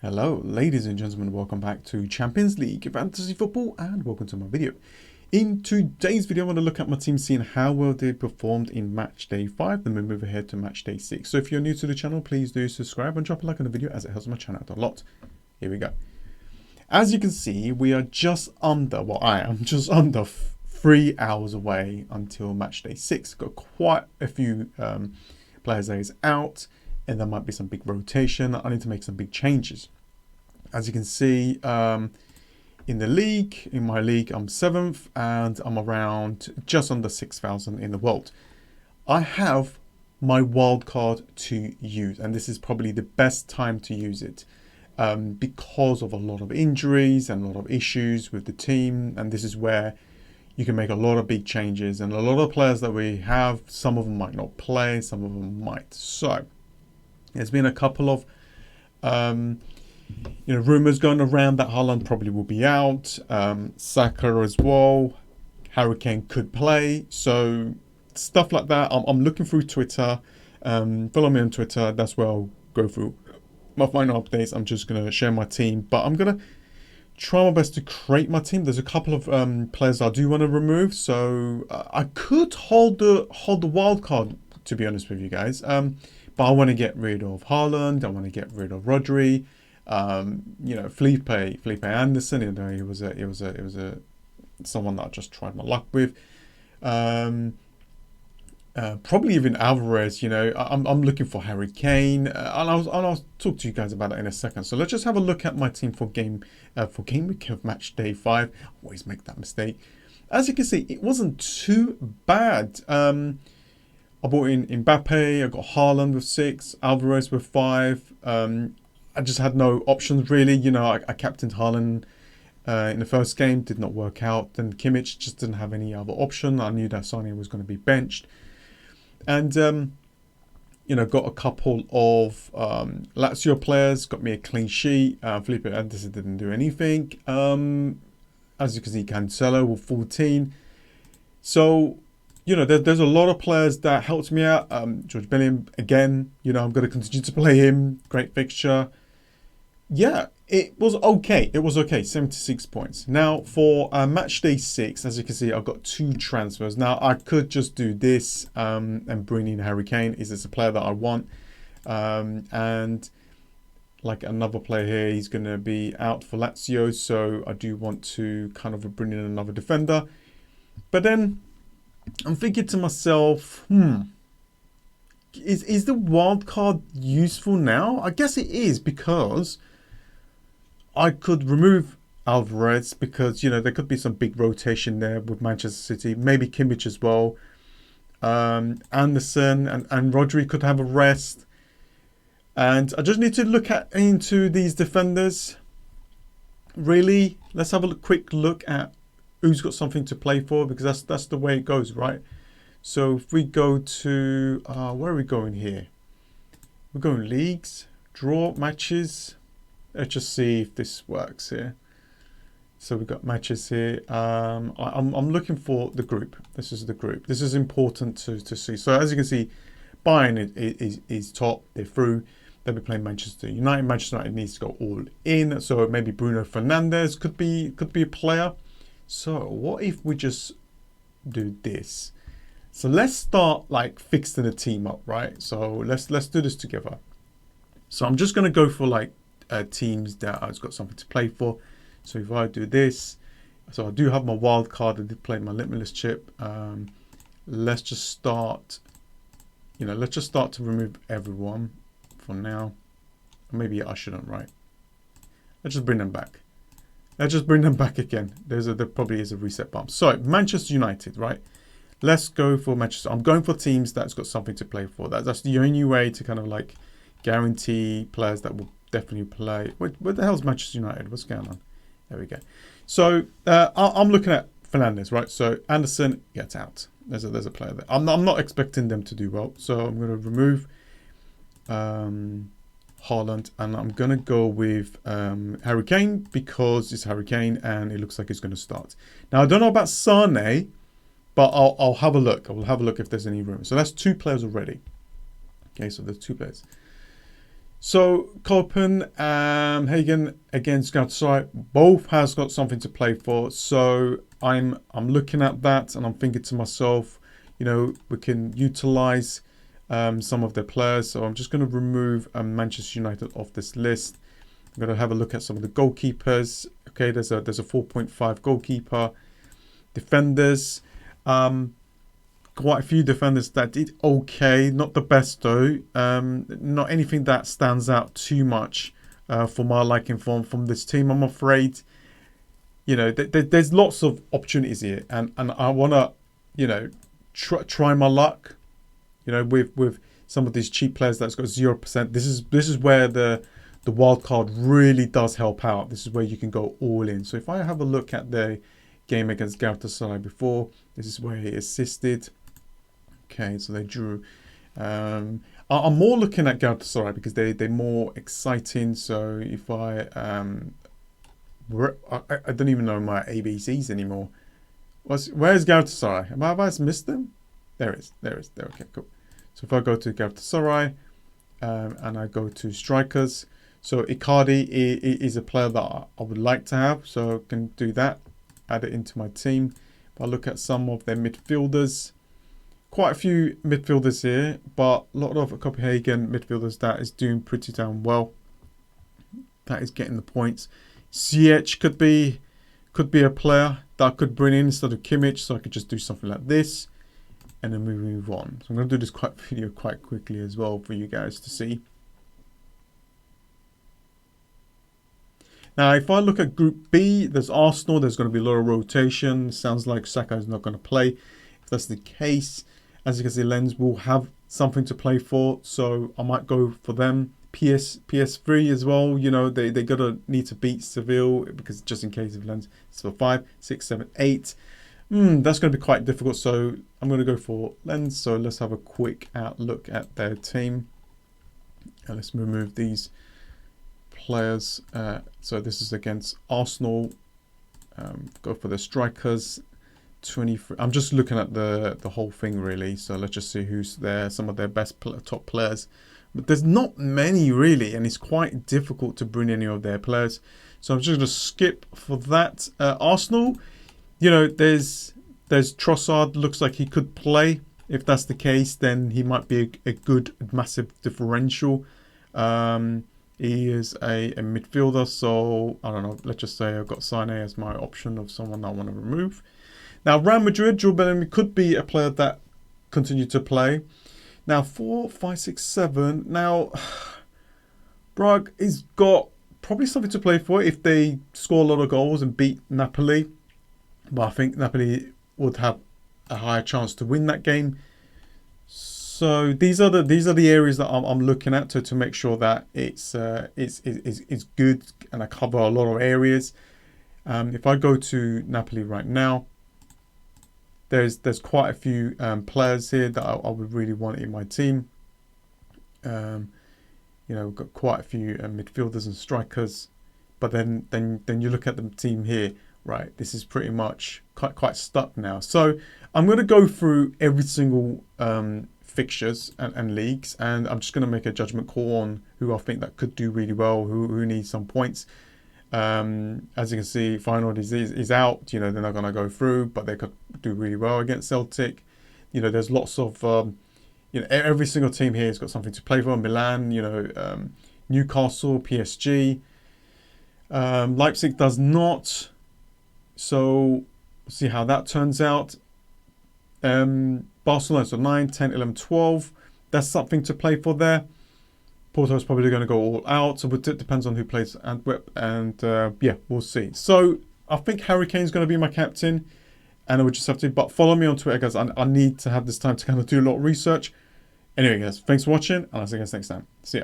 Hello, ladies and gentlemen, welcome back to Champions League Fantasy Football and welcome to my video. In today's video, I want to look at my team, seeing how well they performed in match day 5, then we move ahead to match day 6. So if you're new to the channel, please do subscribe and drop a like on the video as it helps my channel out a lot. Here we go. As you can see, we are just under, well I am just under 3 hours away until match day 6. Got quite a few players that is out. And there might be some big rotation. I need to make some big changes. As you can see, in my league, I'm 7th and I'm around just under 6,000 in the world. I have my wild card to use, and this is probably the best time to use it because of a lot of injuries and a lot of issues with the team. And this is where you can make a lot of big changes, and a lot of players that we have, some of them might not play, some of them might. So there's been a couple of rumors going around that Haaland probably will be out. Saka as well. Harry Kane could play. So stuff like that. I'm looking through Twitter. Follow me on Twitter. That's where I'll go through my final updates. I'm just going to share my team. But I'm going to try my best to create my team. There's a couple of players I do want to remove. So I could hold the wild card, to be honest with you guys. But I want to get rid of Haaland. I want to get rid of Rodri. Felipe Anderson. You know, it was someone that I just tried my luck with. Probably even Alvarez. You know, I'm looking for Harry Kane, and I'll talk to you guys about that in a second. So let's just have a look at my team for game week of match day 5. I always make that mistake. As you can see, it wasn't too bad. I bought in Mbappe, I got Haaland with 6, Alvarez with 5. I just had no options really. You know, I captained Haaland in the first game, did not work out. Then Kimmich just didn't have any other option. I knew that Sané was going to be benched. And, got a couple of Lazio players, got me a clean sheet. Felipe Anderson didn't do anything. As you can see, Cancelo with 14. So there's a lot of players that helped me out. George Bellingham, again, I'm going to continue to play him. Great fixture. Yeah, it was okay. 76 points. Now, for match day 6, as you can see, I've got 2 transfers. Now, I could just do this and bring in Harry Kane. Is this a player that I want? And like another player here, he's going to be out for Lazio. So I do want to kind of bring in another defender. But then I'm thinking to myself, is the wild card useful now? I guess it is, because I could remove Alvarez because, there could be some big rotation there with Manchester City. Maybe Kimmich as well. Anderson and Rodri could have a rest. And I just need to look into these defenders. Really, let's have a quick look at who's got something to play for, because that's the way it goes, right? So if we go to where are we going here? We're going leagues, draw matches. Let's just see if this works here. So we've got matches here. I'm looking for the group. This is the group. This is important to see. So as you can see, Bayern is top. They're through. They'll be playing Manchester United. Manchester United needs to go all in. So maybe Bruno Fernandes could be a player. So what if we just do this? So let's start like fixing the team up, right? So let's do this together. So I'm just gonna go for like teams that I've got something to play for. So if I do this, so I do have my wild card. I did play my limitless chip. Let's just start. Let's just start to remove everyone for now. Maybe I shouldn't, right? Let's just bring them back. Let's just bring them back again. There probably is a reset bump. So Manchester United, right? Let's go for Manchester. I'm going for teams that's got something to play for. That's the only way to kind of like guarantee players that will definitely play. What the hell's Manchester United? What's going on? There we go. So I'm looking at Fernandes, right? So Anderson gets out. There's a player there. I'm not expecting them to do well. So I'm going to remove Haaland, and I'm going to go with Harry Kane because it's Harry Kane and it looks like he's going to start. Now, I don't know about Sané, but I'll have a look. I will have a look if there's any room. So that's 2 players already. Okay, so there's 2 players. So Copenhagen against Galatasaray, both has got something to play for. So I'm looking at that and I'm thinking to myself, you know, we can utilize some of their players. So I'm just going to remove Manchester United off this list. I'm going to have a look at some of the goalkeepers. Okay, there's a 4.5 goalkeeper. Defenders. Quite a few defenders that did okay, not the best though. Not anything that stands out too much for my liking from this team, I'm afraid. You know, there's lots of opportunities here, and I want to, you know, try my luck. You know, with some of these cheap players that's got 0%. This is where the wild card really does help out. This is where you can go all in. So if I have a look at the game against Galatasaray before, this is where he assisted. Okay, so they drew. I'm more looking at Galatasaray because they're more exciting. So if I don't even know my ABCs anymore. Where's Galatasaray? Have I missed them? There it is. There. Okay, cool. So if I go to Galatasaray and I go to strikers, so Icardi is a player that I would like to have. So I can do that. Add it into my team. If I look at some of their midfielders. Quite a few midfielders here, but a lot of Copenhagen midfielders that is doing pretty damn well. That is getting the points. Ziyech could be a player that I could bring in instead of Kimmich, so I could just do something like this, and then we move on. So I'm going to do this video quite quickly as well for you guys to see. Now, if I look at Group B, there's Arsenal. There's going to be a lot of rotation. Sounds like Saka is not going to play. If that's the case, as you can see, Lens will have something to play for, so I might go for them. PS3 as well, you know, they're gonna need to beat Seville because just in case of Lens, it's for 5, 6, 7, 8. That's going to be quite difficult, so I'm going to go for Lens. So let's have a quick look at their team. And let's remove these players. So this is against Arsenal. Go for the strikers. 23. I'm just looking at the whole thing really, so let's just see who's there, some of their best top players, but there's not many really, and it's quite difficult to bring any of their players, so I'm just going to skip for that. Arsenal, you know, there's Trossard, looks like he could play. If that's the case, then he might be a good massive differential. He is a midfielder, so I don't know, let's just say I've got Sane as my option of someone I want to remove. Now, Real Madrid, Jude Bellingham could be a player that continued to play. Now, 4, 5, 6, 7. Now, Braga has got probably something to play for if they score a lot of goals and beat Napoli. But I think Napoli would have a higher chance to win that game. So these are the areas that I'm looking at to make sure that it's good and I cover a lot of areas. If I go to Napoli right now, there's quite a few players here that I would really want in my team. You know, we've got quite a few midfielders and strikers, but then you look at the team here, right? This is pretty much quite stuck now. So I'm going to go through every single fixtures and leagues, and I'm just going to make a judgment call on who I think that could do really well, who needs some points. As you can see, Feyenoord is out. You know, they're not going to go through, but they could do really well against Celtic. You know, there's lots of, you know, every single team here has got something to play for. Milan, you know, Newcastle, PSG. Leipzig does not. So, we'll see how that turns out. Barcelona, so 9, 10, 11, 12. That's something to play for there. Porto is probably going to go all out, so it depends on who plays Antwerp, and yeah, we'll see. So I think Harry Kane is going to be my captain, and I would just have to, but follow me on Twitter, guys. I need to have this time to kind of do a lot of research. Anyway, guys, thanks for watching, and I'll see you guys next time. See ya.